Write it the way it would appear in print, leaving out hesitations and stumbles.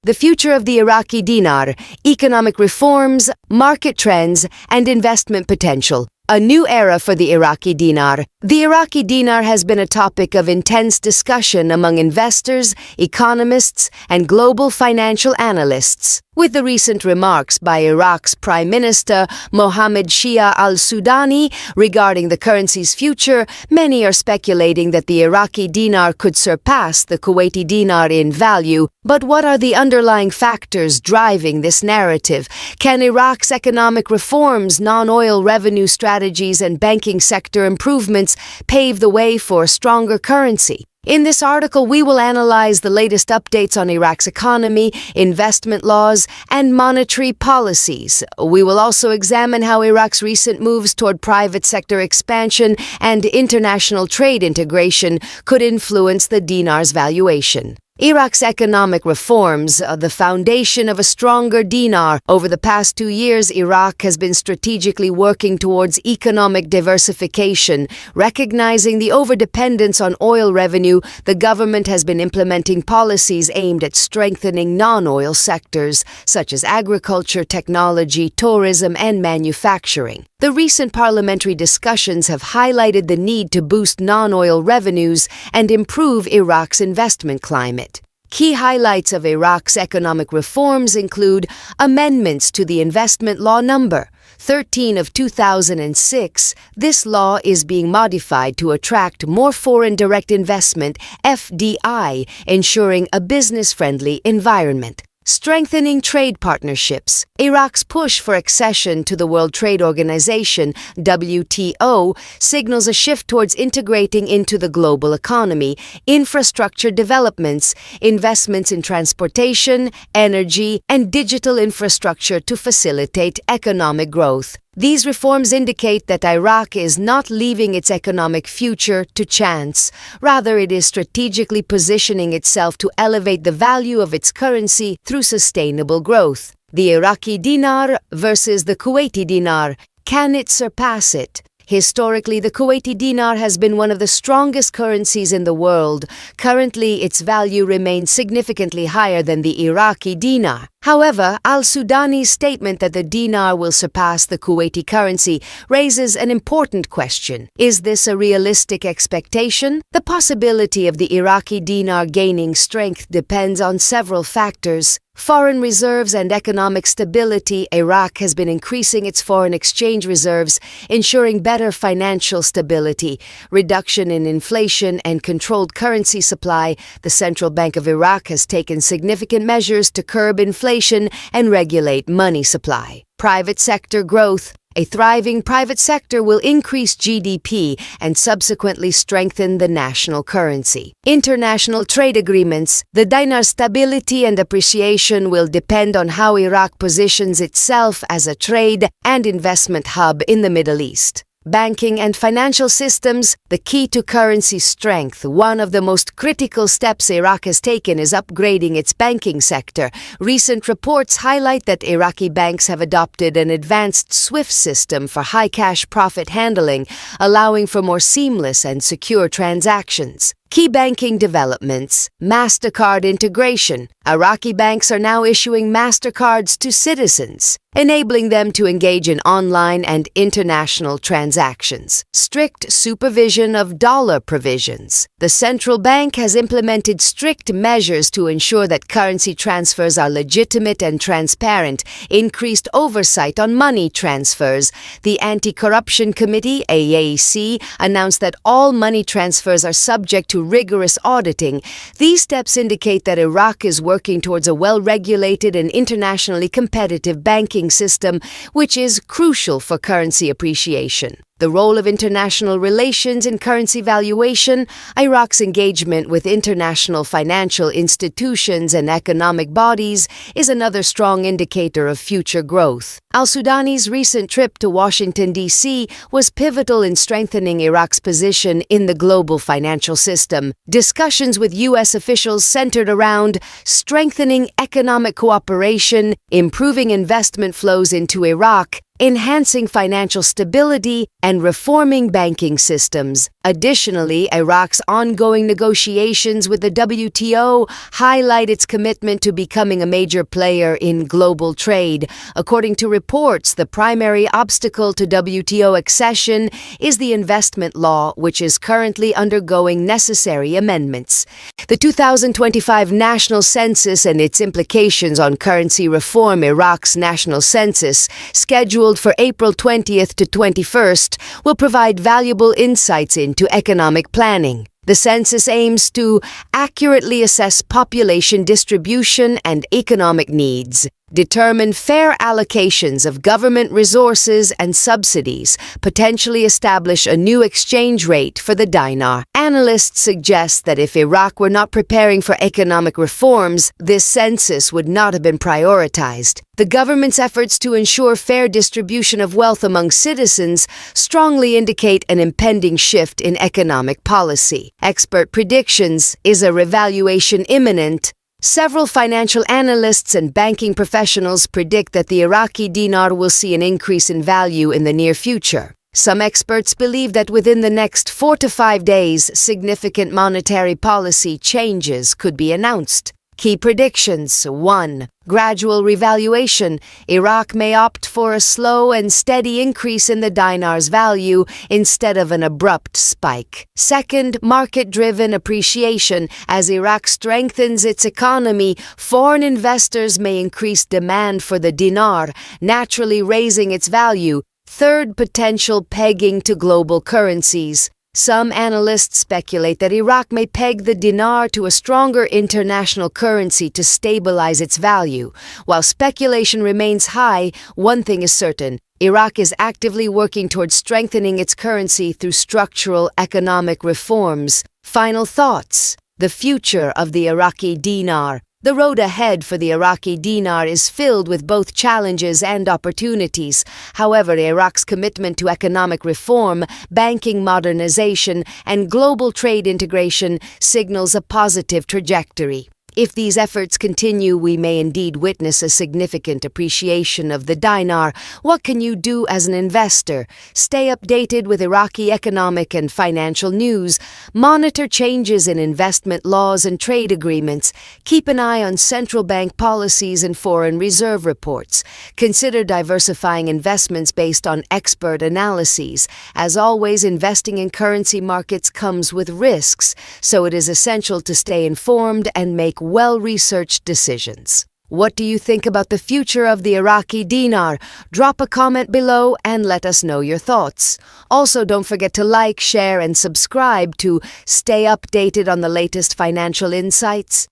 The future of the Iraqi dinar, economic reforms, market trends, and investment potential. A new era for the Iraqi dinar. The Iraqi dinar has been a topic of intense discussion among investors, economists, and global financial analysts. With the recent remarks by Iraq's Prime Minister Mohammed Shia al-Sudani regarding the currency's future, many are speculating that the Iraqi dinar could surpass the Kuwaiti dinar in value. But what are the underlying factors driving this narrative? Can Iraq's economic reforms, non-oil revenue strategies, and banking sector improvements pave the way for a stronger currency? In this article, we will analyze the latest updates on Iraq's economy, investment laws, and monetary policies. We will also examine how Iraq's recent moves toward private sector expansion and international trade integration could influence the dinar's valuation. Iraq's economic reforms are the foundation of a stronger dinar. Over the past 2 years, Iraq has been strategically working towards economic diversification. Recognizing the overdependence on oil revenue, the government has been implementing policies aimed at strengthening non-oil sectors, such as agriculture, technology, tourism, and manufacturing. The recent parliamentary discussions have highlighted the need to boost non-oil revenues and improve Iraq's investment climate. Key highlights of Iraq's economic reforms include amendments to the Investment Law No. 13 of 2006. This law is being modified to attract more foreign direct investment, FDI, ensuring a business-friendly environment. Strengthening trade partnerships. Iraq's push for accession to the World Trade Organization, WTO, signals a shift towards integrating into the global economy. Infrastructure developments, investments in transportation, energy, and digital infrastructure to facilitate economic growth. These reforms indicate that Iraq is not leaving its economic future to chance. Rather, it is strategically positioning itself to elevate the value of its currency through sustainable growth. The Iraqi dinar versus the Kuwaiti dinar. Can it surpass it? Historically, the Kuwaiti dinar has been one of the strongest currencies in the world. Currently, its value remains significantly higher than the Iraqi dinar. However, al-Sudani's statement that the dinar will surpass the Kuwaiti currency raises an important question. Is this a realistic expectation? The possibility of the Iraqi dinar gaining strength depends on several factors. Foreign reserves and economic stability. Iraq has been increasing its foreign exchange reserves, ensuring better financial stability, reduction in inflation, and controlled currency supply. The Central Bank of Iraq has taken significant measures to curb inflation and regulate money supply. Private sector growth. A thriving private sector will increase GDP and subsequently strengthen the national currency. International trade agreements. The dinar's stability and appreciation will depend on how Iraq positions itself as a trade and investment hub in the Middle East. Banking and financial systems, the key to currency strength. One of the most critical steps Iraq has taken is upgrading its banking sector. Recent reports highlight that Iraqi banks have adopted an advanced SWIFT system for high cash profit handling, allowing for more seamless and secure transactions. Key banking developments. MasterCard integration. Iraqi banks are now issuing MasterCards to citizens, enabling them to engage in online and international transactions. Strict supervision of dollar provisions. The central bank has implemented strict measures to ensure that currency transfers are legitimate and transparent, increased oversight on money transfers. The Anti-Corruption Committee, AAC, announced that all money transfers are subject to rigorous auditing. These steps indicate that Iraq is working towards a well-regulated and internationally competitive banking system, which is crucial for currency appreciation. The role of international relations in currency valuation. Iraq's engagement with international financial institutions and economic bodies is another strong indicator of future growth. Al-Sudani's recent trip to Washington, D.C. was pivotal in strengthening Iraq's position in the global financial system. Discussions with U.S. officials centered around strengthening economic cooperation, improving investment flows into Iraq, enhancing financial stability and reforming banking systems. Additionally, Iraq's ongoing negotiations with the WTO highlight its commitment to becoming a major player in global trade. According to reports, the primary obstacle to WTO accession is the investment law, which is currently undergoing necessary amendments. The 2025 national census and its implications on currency reform. Iraq's national census, scheduled for April 20th to 21st, will provide valuable insights into economic planning. The census aims to accurately assess population distribution and economic needs, determine fair allocations of government resources and subsidies, potentially establish a new exchange rate for the dinar. Analysts suggest that if Iraq were not preparing for economic reforms, this census would not have been prioritized. The government's efforts to ensure fair distribution of wealth among citizens strongly indicate an impending shift in economic policy. Expert predictions: is a revaluation imminent? Several financial analysts and banking professionals predict that the Iraqi dinar will see an increase in value in the near future. Some experts believe that within the next 4 to 5 days, significant monetary policy changes could be announced. Key predictions: 1. Gradual revaluation. Iraq may opt for a slow and steady increase in the dinar's value instead of an abrupt spike. 2. Market-driven appreciation. As Iraq strengthens its economy, foreign investors may increase demand for the dinar, naturally raising its value. 3. Potential pegging to global currencies. Some analysts speculate that Iraq may peg the dinar to a stronger international currency to stabilize its value. While speculation remains high, one thing is certain: Iraq is actively working towards strengthening its currency through structural economic reforms. Final thoughts: the future of the Iraqi dinar. The road ahead for the Iraqi dinar is filled with both challenges and opportunities. However, Iraq's commitment to economic reform, banking modernization, and global trade integration signals a positive trajectory. If these efforts continue, we may indeed witness a significant appreciation of the dinar. What can you do as an investor? Stay updated with Iraqi economic and financial news. Monitor changes in investment laws and trade agreements. Keep an eye on central bank policies and foreign reserve reports. Consider diversifying investments based on expert analyses. As always, investing in currency markets comes with risks, so it is essential to stay informed and make well-researched decisions. What do you think about the future of the Iraqi dinar? Drop a comment below and let us know your thoughts. Also, don't forget to like, share, and subscribe to stay updated on the latest financial insights.